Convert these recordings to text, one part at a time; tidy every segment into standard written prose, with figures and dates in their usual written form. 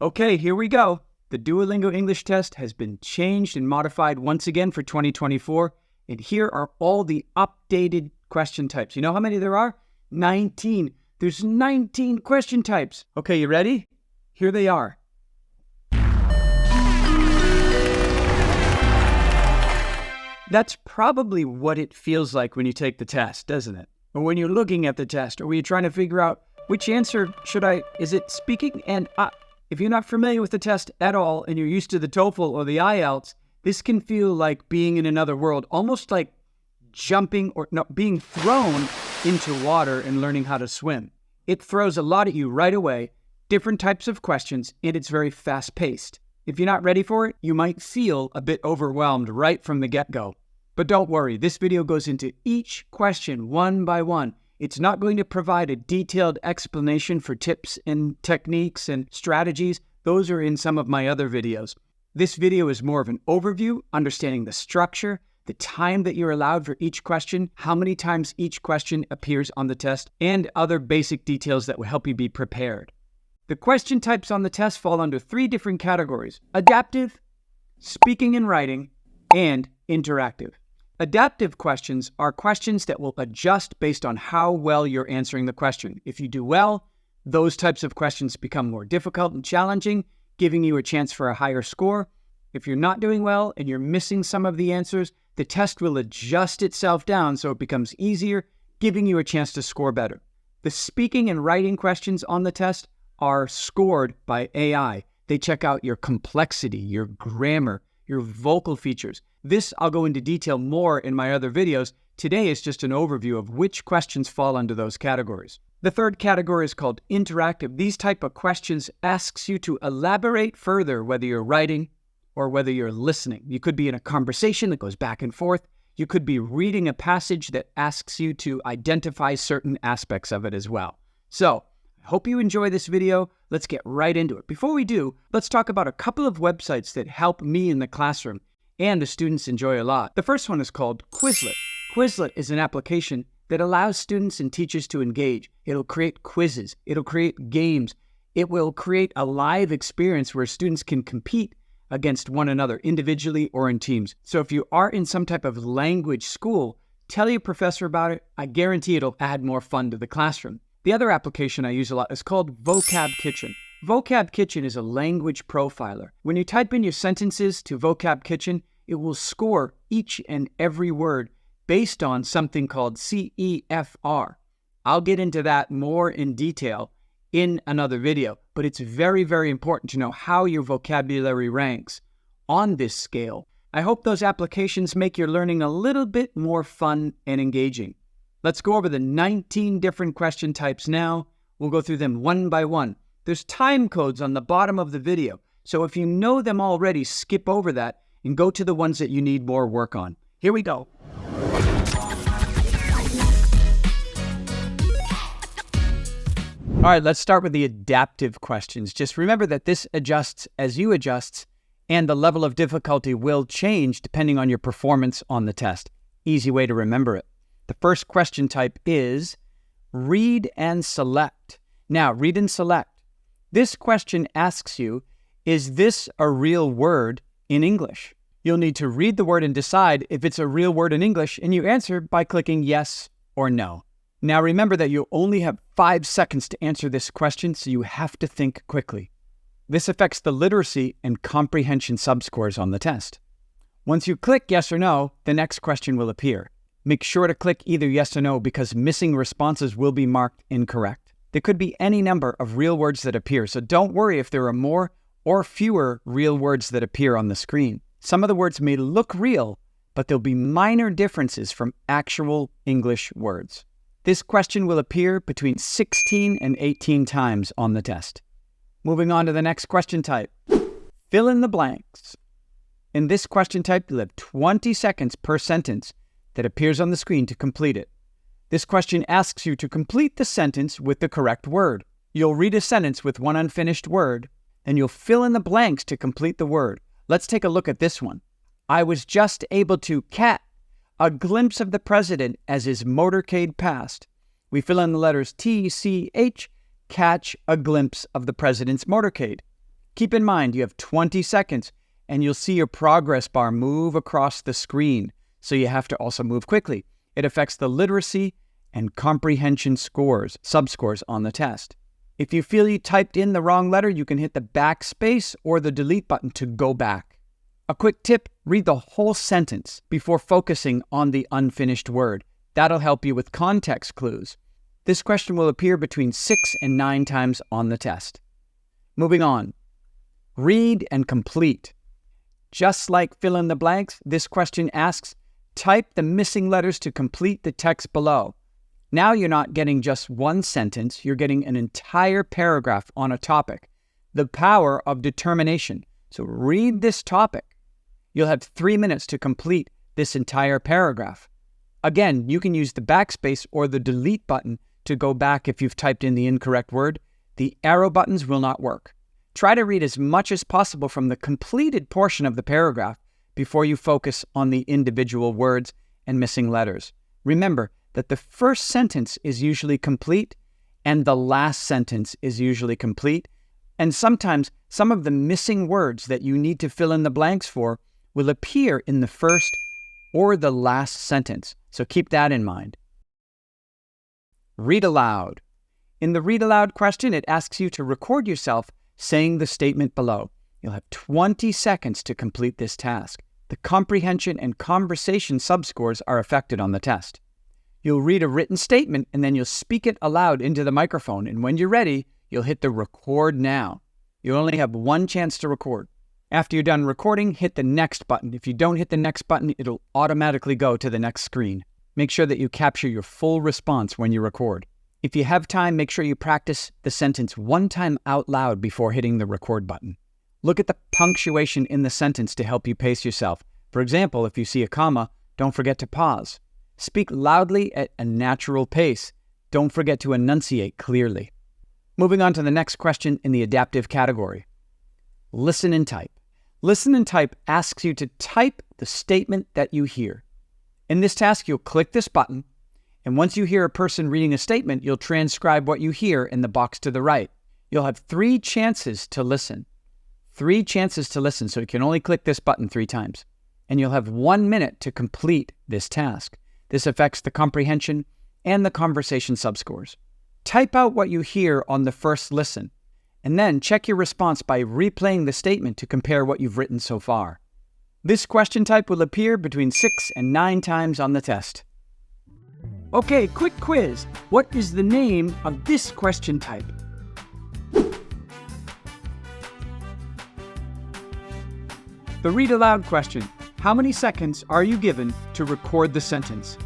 Okay, here we go. The Duolingo English Test has been changed and modified once again for 2024, and here are all the updated question types. You know how many there are? 19. There's 19 question types. Okay, you ready? Here they are. That's probably what it feels like when you take the test, doesn't it? Or when you're looking at the test, or when you're trying to figure out which answer is it speaking and if you're not familiar with the test at all and you're used to the TOEFL or the IELTS, this can feel like being in another world, almost like being thrown into water and learning how to swim. It throws a lot at you right away, different types of questions, and it's very fast-paced. If you're not ready for it, you might feel a bit overwhelmed right from the get-go. But don't worry, this video goes into each question one by one. It's not going to provide a detailed explanation for tips and techniques and strategies. Those are in some of my other videos. This video is more of an overview, understanding the structure, the time that you're allowed for each question, how many times each question appears on the test, and other basic details that will help you be prepared. The question types on the test fall under 3 different categories: adaptive, speaking and writing, and interactive. Adaptive questions are questions that will adjust based on how well you're answering the question. If you do well, those types of questions become more difficult and challenging, giving you a chance for a higher score. If you're not doing well and you're missing some of the answers, the test will adjust itself down so it becomes easier, giving you a chance to score better. The speaking and writing questions on the test are scored by AI. They check out your complexity, your grammar, your vocal features. This I'll go into detail more in my other videos. Today is just an overview of which questions fall under those categories. The third category is called interactive. These type of questions asks you to elaborate further whether you're writing or whether you're listening. You could be in a conversation that goes back and forth. You could be reading a passage that asks you to identify certain aspects of it as well. So, I hope you enjoy this video. Let's get right into it. Before we do, let's talk about a couple of websites that help me in the classroom and the students enjoy a lot. The first one is called Quizlet. Quizlet is an application that allows students and teachers to engage. It'll create quizzes. It'll create games. It will create a live experience where students can compete against one another individually or in teams. So if you are in some type of language school, tell your professor about it. I guarantee it'll add more fun to the classroom. The other application I use a lot is called Vocab Kitchen. Vocab Kitchen is a language profiler. When you type in your sentences to Vocab Kitchen, it will score each and every word based on something called CEFR. I'll get into that more in detail in another video, but it's very, very important to know how your vocabulary ranks on this scale. I hope those applications make your learning a little bit more fun and engaging. Let's go over the 19 different question types now. We'll go through them one by one. There's time codes on the bottom of the video, so if you know them already, skip over that and go to the ones that you need more work on. Here we go. All right, let's start with the adaptive questions. Just remember that this adjusts as you adjust, and the level of difficulty will change depending on your performance on the test. Easy way to remember it. The first question type is read and select. Now, read and select. This question asks you, is this a real word in English? You'll need to read the word and decide if it's a real word in English, and you answer by clicking yes or no. Now, remember that you only have 5 seconds to answer this question, so you have to think quickly. This affects the literacy and comprehension subscores on the test. Once you click yes or no, the next question will appear. Make sure to click either yes or no because missing responses will be marked incorrect. There could be any number of real words that appear, so don't worry if there are more or fewer real words that appear on the screen. Some of the words may look real, but there'll be minor differences from actual English words. This question will appear between 16 and 18 times on the test. Moving on to the next question type. Fill in the blanks. In this question type, you'll have 20 seconds per sentence that appears on the screen to complete it. This question asks you to complete the sentence with the correct word. You'll read a sentence with one unfinished word, and you'll fill in the blanks to complete the word. Let's take a look at this one. I was just able to catch a glimpse of the president as his motorcade passed. We fill in the letters T, C, H, catch a glimpse of the president's motorcade. Keep in mind, you have 20 seconds and you'll see your progress bar move across the screen. So you have to also move quickly. It affects the literacy and comprehension scores, subscores on the test. If you feel you typed in the wrong letter, you can hit the backspace or the delete button to go back. A quick tip, read the whole sentence before focusing on the unfinished word. That'll help you with context clues. This question will appear between 6 and 9 times on the test. Moving on. Read and complete. Just like fill in the blanks, this question asks, type the missing letters to complete the text below. Now you're not getting just one sentence, you're getting an entire paragraph on a topic. The power of determination. So read this topic. You'll have 3 minutes to complete this entire paragraph. Again, you can use the backspace or the delete button to go back if you've typed in the incorrect word. The arrow buttons will not work. Try to read as much as possible from the completed portion of the paragraph before you focus on the individual words and missing letters. Remember that the first sentence is usually complete and the last sentence is usually complete. And sometimes some of the missing words that you need to fill in the blanks for will appear in the first or the last sentence. So keep that in mind. Read aloud. In the read aloud question, it asks you to record yourself saying the statement below. You'll have 20 seconds to complete this task. The comprehension and conversation subscores are affected on the test. You'll read a written statement and then you'll speak it aloud into the microphone. And when you're ready, you'll hit the record now. You only have one chance to record. After you're done recording, hit the next button. If you don't hit the next button, it'll automatically go to the next screen. Make sure that you capture your full response when you record. If you have time, make sure you practice the sentence one time out loud before hitting the record button. Look at the punctuation in the sentence to help you pace yourself. For example, if you see a comma, don't forget to pause. Speak loudly at a natural pace. Don't forget to enunciate clearly. Moving on to the next question in the adaptive category. Listen and type. Listen and type asks you to type the statement that you hear. In this task, you'll click this button, and once you hear a person reading a statement, you'll transcribe what you hear in the box to the right. You'll have 3 chances to listen. 3 chances to listen, so you can only click this button 3 times. And you'll have 1 minute to complete this task. This affects the comprehension and the conversation subscores. Type out what you hear on the first listen, and then check your response by replaying the statement to compare what you've written so far. This question type will appear between 6 and 9 times on the test. Okay, quick quiz. What is the name of this question type? The read aloud question. How many seconds are you given to record the sentence?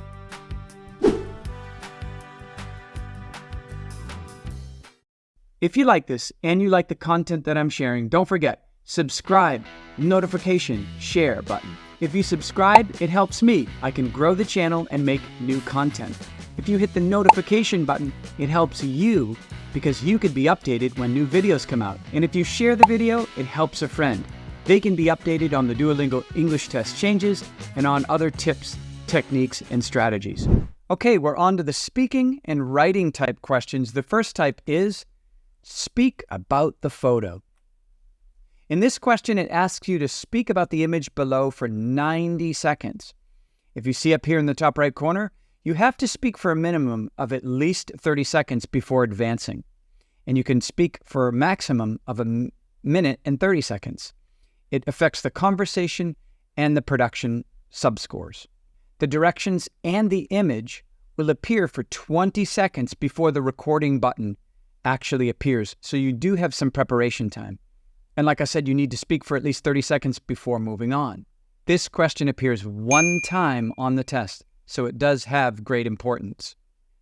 If you like this and you like the content that I'm sharing, don't forget, subscribe, notification, share button. If you subscribe, it helps me. I can grow the channel and make new content. If you hit the notification button, it helps you because you could be updated when new videos come out. And if you share the video, it helps a friend. They can be updated on the Duolingo English Test changes and on other tips, techniques, and strategies. Okay, we're on to the speaking and writing type questions. The first type is speak about the photo. In this question, it asks you to speak about the image below for 90 seconds. If you see up here in the top right corner, you have to speak for a minimum of at least 30 seconds before advancing. And you can speak for a maximum of a minute and 30 seconds. It affects the conversation and the production subscores. The directions and the image will appear for 20 seconds before the recording button actually appears, so you do have some preparation time. And like I said, you need to speak for at least 30 seconds before moving on. This question appears 1 time on the test, so it does have great importance.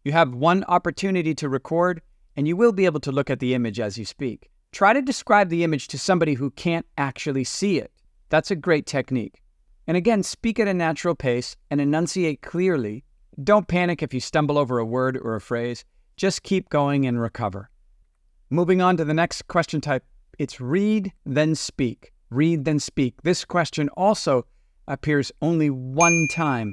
You have 1 opportunity to record, and you will be able to look at the image as you speak. Try to describe the image to somebody who can't actually see it. That's a great technique. And again, speak at a natural pace and enunciate clearly. Don't panic if you stumble over a word or a phrase. Just keep going and recover. Moving on to the next question type, it's read, then speak. Read, then speak. This question also appears only 1 time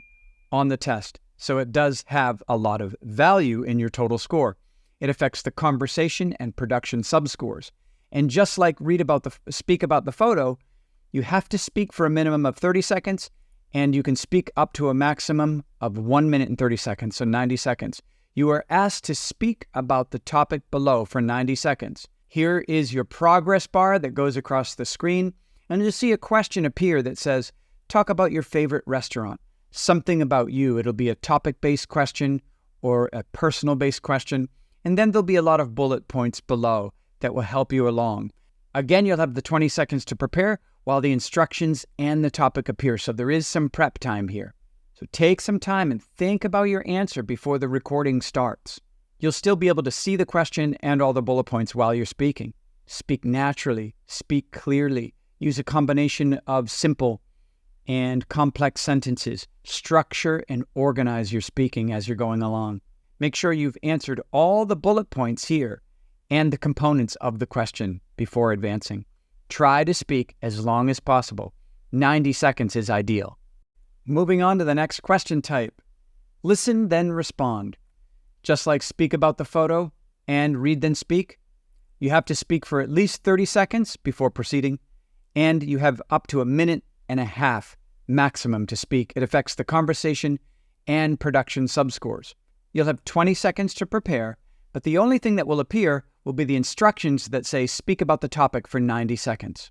on the test, so it does have a lot of value in your total score. It affects the conversation and production subscores. And just like speak about the photo, you have to speak for a minimum of 30 seconds, and you can speak up to a maximum of 1 minute and 30 seconds, so 90 seconds. You are asked to speak about the topic below for 90 seconds. Here is your progress bar that goes across the screen, and you'll see a question appear that says, talk about your favorite restaurant. Something about you. It'll be a topic-based question or a personal-based question, and then there'll be a lot of bullet points below that will help you along. Again, you'll have the 20 seconds to prepare while the instructions and the topic appear, so there is some prep time here. So take some time and think about your answer before the recording starts. You'll still be able to see the question and all the bullet points while you're speaking. Speak naturally, speak clearly, use a combination of simple and complex sentences. Structure and organize your speaking as you're going along. Make sure you've answered all the bullet points here and the components of the question before advancing. Try to speak as long as possible. 90 seconds is ideal. Moving on to the next question type. Listen, then respond. Just like speak about the photo and read, then speak, you have to speak for at least 30 seconds before proceeding, and you have up to 1.5 minutes maximum to speak. It affects the conversation and production subscores. You'll have 20 seconds to prepare, but the only thing that will appear will be the instructions that say speak about the topic for 90 seconds.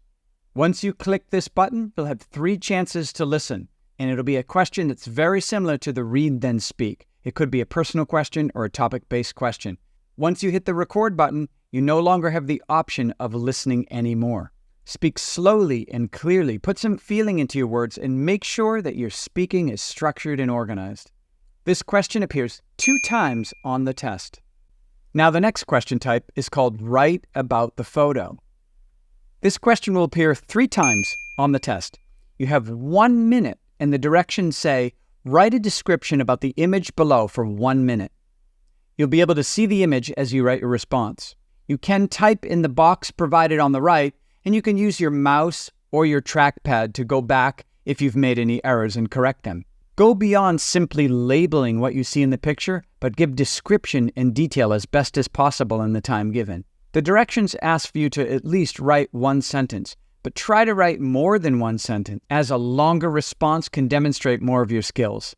Once you click this button, you'll have 3 chances to listen, and it'll be a question that's very similar to the read then speak. It could be a personal question or a topic-based question. Once you hit the record button, you no longer have the option of listening anymore. Speak slowly and clearly, put some feeling into your words, and make sure that your speaking is structured and organized. This question appears 2 times on the test. Now the next question type is called write about the photo. This question will appear 3 times on the test. You have 1 minute, and the directions say, write a description about the image below for 1 minute. You'll be able to see the image as you write your response. You can type in the box provided on the right, and you can use your mouse or your trackpad to go back if you've made any errors and correct them. Go beyond simply labeling what you see in the picture, but give description and detail as best as possible in the time given. The directions ask for you to at least write 1 sentence, but try to write more than 1 sentence, as a longer response can demonstrate more of your skills.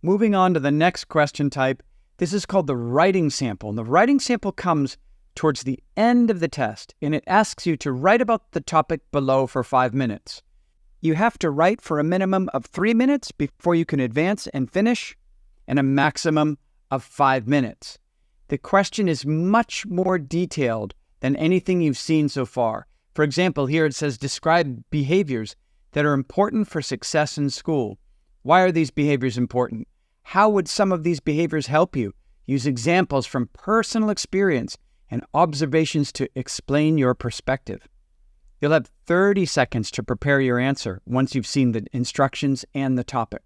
Moving on to the next question type, this is called the writing sample. And the writing sample comes towards the end of the test, and it asks you to write about the topic below for 5 minutes. You have to write for a minimum of 3 minutes before you can advance and finish, and a maximum of 5 minutes. The question is much more detailed than anything you've seen so far. For example, here it says, describe behaviors that are important for success in school. Why are these behaviors important? How would some of these behaviors help you? Use examples from personal experience and observations to explain your perspective. You'll have 30 seconds to prepare your answer once you've seen the instructions and the topic.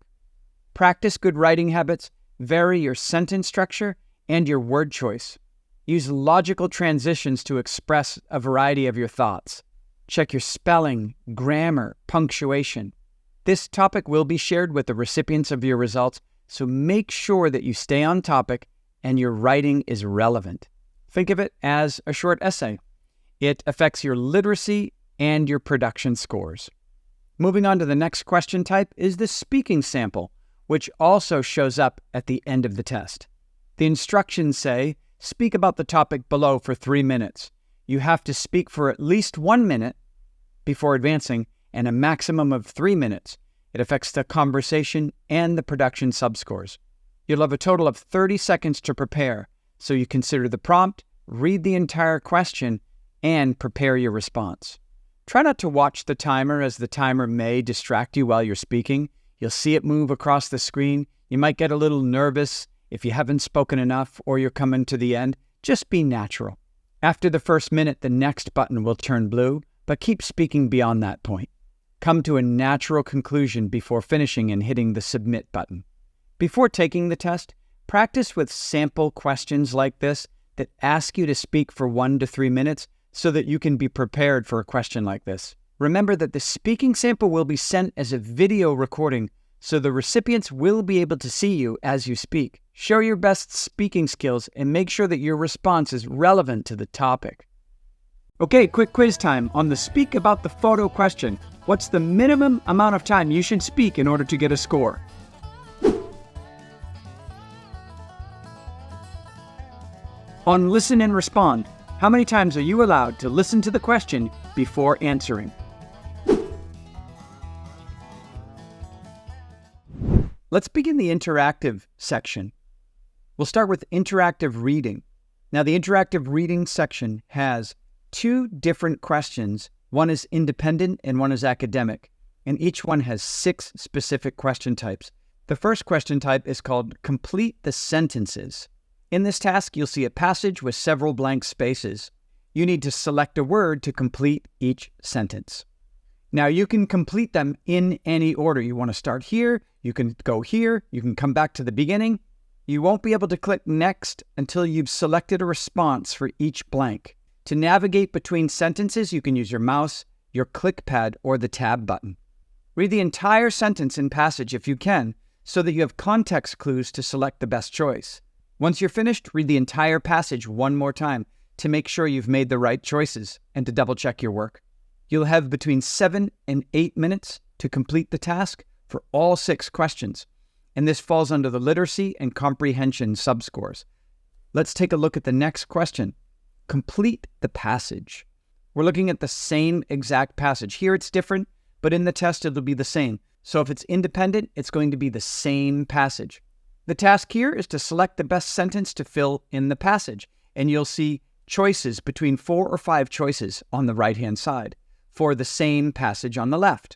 Practice good writing habits, vary your sentence structure and your word choice. Use logical transitions to express a variety of your thoughts. Check your spelling, grammar, punctuation. This topic will be shared with the recipients of your results, so make sure that you stay on topic and your writing is relevant. Think of it as a short essay. It affects your literacy and your production scores. Moving on to the next question type is the speaking sample, which also shows up at the end of the test. The instructions say, speak about the topic below for 3 minutes. You have to speak for at least 1 minute before advancing and a maximum of 3 minutes. It affects the conversation and the production subscores. You'll have a total of 30 seconds to prepare, so you consider the prompt, read the entire question, and prepare your response. Try not to watch the timer, as the timer may distract you while you're speaking. You'll see it move across the screen. You might get a little nervous if you haven't spoken enough or you're coming to the end. Just be natural. After the first minute, the next button will turn blue, but keep speaking beyond that point. Come to a natural conclusion before finishing and hitting the submit button. Before taking the test, practice with sample questions like this that ask you to speak for 1 to 3 minutes so that you can be prepared for a question like this. Remember that the speaking sample will be sent as a video recording, so the recipients will be able to see you as you speak. Show your best speaking skills and make sure that your response is relevant to the topic. Okay, quick quiz time on the speak about the photo question. What's the minimum amount of time you should speak in order to get a score? On listen and respond, how many times are you allowed to listen to the question before answering? Let's begin the interactive section. We'll start with interactive reading. Now, the interactive reading section has 2 different questions. One is independent and one is academic, and each one has 6 specific question types. The first question type is called Complete the Sentences. In this task, you'll see a passage with several blank spaces. You need to select a word to complete each sentence. Now, you can complete them in any order. You want to start here, you can go here, you can come back to the beginning. You won't be able to click Next until you've selected a response for each blank. To navigate between sentences, you can use your mouse, your click pad, or the tab button. Read the entire sentence and passage if you can, so that you have context clues to select the best choice. Once you're finished, read the entire passage one more time to make sure you've made the right choices and to double-check your work. You'll have between 7 and 8 minutes to complete the task for all 6 questions, and this falls under the literacy and comprehension subscores. Let's take a look at the next question. Complete the passage. We're looking at the same exact passage. Here it's different, but in the test it'll be the same. So if it's independent, it's going to be the same passage. The task here is to select the best sentence to fill in the passage, and you'll see choices between 4 or 5 choices on the right-hand side for the same passage on the left.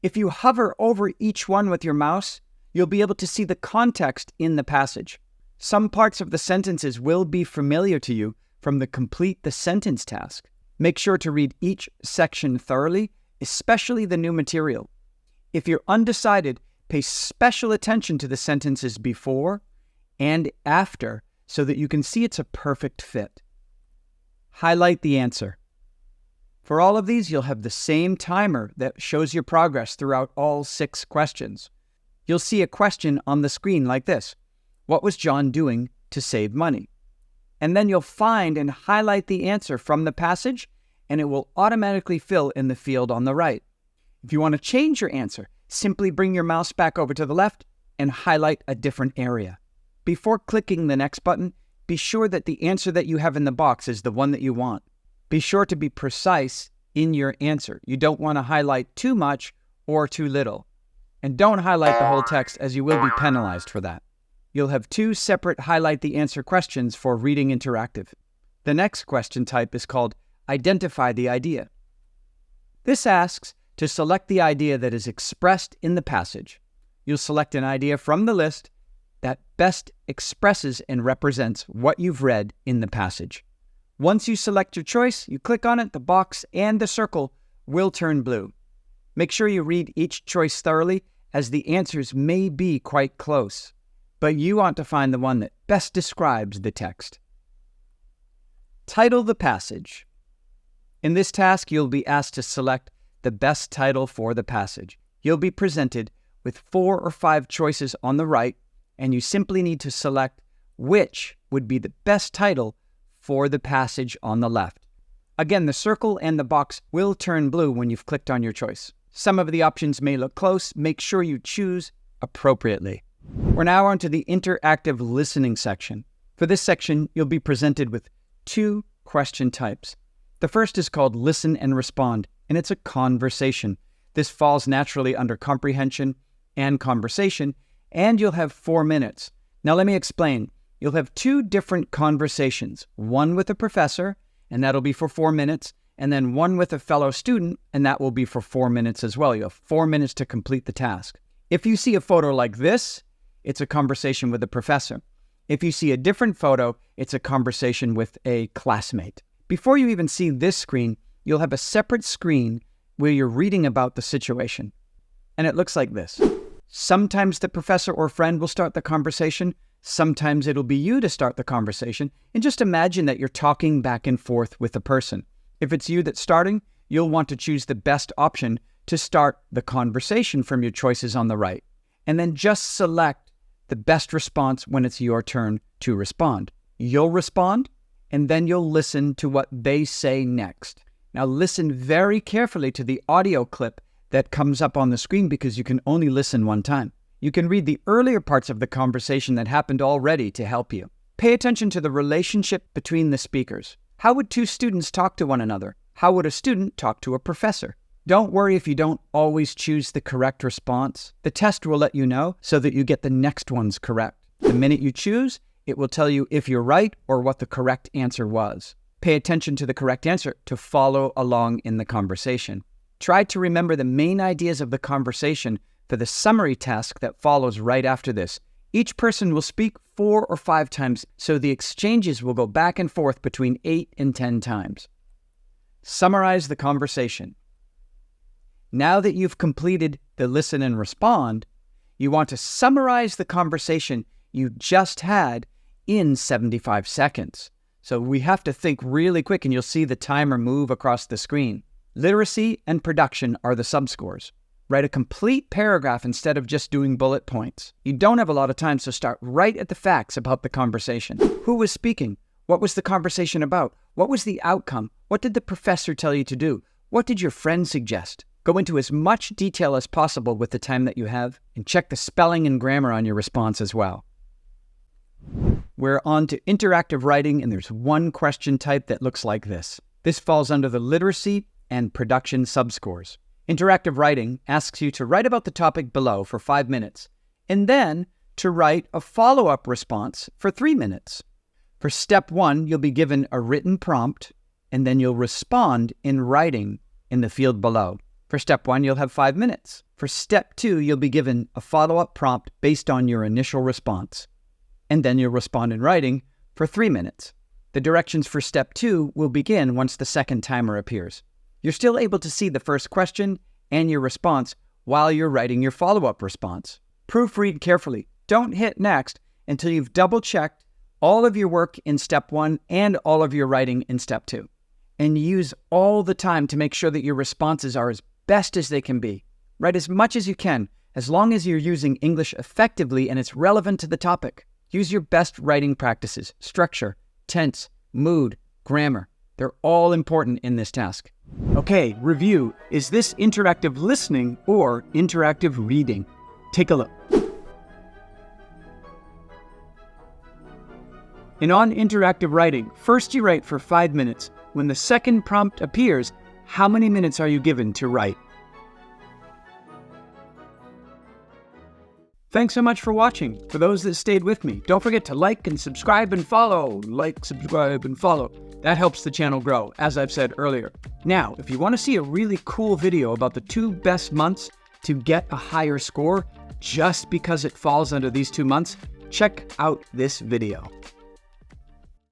If you hover over each one with your mouse, you'll be able to see the context in the passage. Some parts of the sentences will be familiar to you from the Complete the Sentence task. Make sure to read each section thoroughly, especially the new material. If you're undecided, pay special attention to the sentences before and after so that you can see it's a perfect fit. Highlight the answer. For all of these, you'll have the same timer that shows your progress throughout all 6 questions. You'll see a question on the screen like this. What was John doing to save money? And then you'll find and highlight the answer from the passage, and it will automatically fill in the field on the right. If you want to change your answer, simply bring your mouse back over to the left and highlight a different area. Before clicking the next button, be sure that the answer that you have in the box is the one that you want. Be sure to be precise in your answer. You don't want to highlight too much or too little. And don't highlight the whole text, as you will be penalized for that. You'll have 2 separate highlight the answer questions for reading interactive. The next question type is called Identify the Idea. This asks to select the idea that is expressed in the passage. You'll select an idea from the list that best expresses and represents what you've read in the passage. Once you select your choice, you click on it, the box and the circle will turn blue. Make sure you read each choice thoroughly, as the answers may be quite close, but you want to find the one that best describes the text. Title the passage. In this task, you'll be asked to select the best title for the passage. You'll be presented with 4 or 5 choices on the right, and you simply need to select which would be the best title for the passage on the left. Again, the circle and the box will turn blue when you've clicked on your choice. Some of the options may look close. Make sure you choose appropriately. We're now on to the interactive listening section. For this section, you'll be presented with 2 question types. The first is called Listen and Respond, and it's a conversation. This falls naturally under comprehension and conversation, and you'll have 4 minutes. Now let me explain. You'll have 2 different conversations, one with a professor, and that'll be for 4 minutes, and then one with a fellow student, and that will be for 4 minutes as well. You have 4 minutes to complete the task. If you see a photo like this, it's a conversation with a professor. If you see a different photo, it's a conversation with a classmate. Before you even see this screen, you'll have a separate screen where you're reading about the situation. And it looks like this. Sometimes the professor or friend will start the conversation. Sometimes it'll be you to start the conversation. And just imagine that you're talking back and forth with a person. If it's you that's starting, you'll want to choose the best option to start the conversation from your choices on the right. And then just select the best response when it's your turn to respond. You'll respond, and then you'll listen to what they say next. Now listen very carefully to the audio clip that comes up on the screen because you can only listen one time. You can read the earlier parts of the conversation that happened already to help you. Pay attention to the relationship between the speakers. How would two students talk to one another? How would a student talk to a professor? Don't worry if you don't always choose the correct response. The test will let you know so that you get the next ones correct. The minute you choose, it will tell you if you're right or what the correct answer was. Pay attention to the correct answer to follow along in the conversation. Try to remember the main ideas of the conversation for the summary task that follows right after this. Each person will speak 4 or 5 times, so the exchanges will go back and forth between 8 and 10 times. Summarize the conversation. Now that you've completed the listen and respond, you want to summarize the conversation you just had in 75 seconds. So we have to think really quick, and you'll see the timer move across the screen. Literacy and production are the subscores. Write a complete paragraph instead of just doing bullet points. You don't have a lot of time, so start right at the facts about the conversation. Who was speaking? What was the conversation about? What was the outcome? What did the professor tell you to do? What did your friend suggest? Go into as much detail as possible with the time that you have, and check the spelling and grammar on your response as well. We're on to interactive writing, and there's one question type that looks like this. This falls under the literacy and production subscores. Interactive writing asks you to write about the topic below for 5 minutes, and then to write a follow-up response for 3 minutes. For step 1, you'll be given a written prompt, and then you'll respond in writing in the field below. For step 1, you'll have 5 minutes. For step 2, you'll be given a follow-up prompt based on your initial response, and then you'll respond in writing for 3 minutes. The directions for step 2 will begin once the second timer appears. You're still able to see the first question and your response while you're writing your follow-up response. Proofread carefully. Don't hit next until you've double-checked all of your work in step 1 and all of your writing in step 2. And use all the time to make sure that your responses are as best as they can be. Write as much as you can, as long as you're using English effectively and it's relevant to the topic. Use your best writing practices, structure, tense, mood, grammar. They're all important in this task. Okay, review. Is this interactive listening or interactive reading? Take a look. And on interactive writing, first you write for 5 minutes. When the second prompt appears, how many minutes are you given to write? Thanks so much for watching. For those that stayed with me, don't forget to like and subscribe and follow. Like, subscribe, and follow. That helps the channel grow, as I've said earlier. Now, if you want to see a really cool video about the 2 best months to get a higher score, just because it falls under these 2 months, check out this video.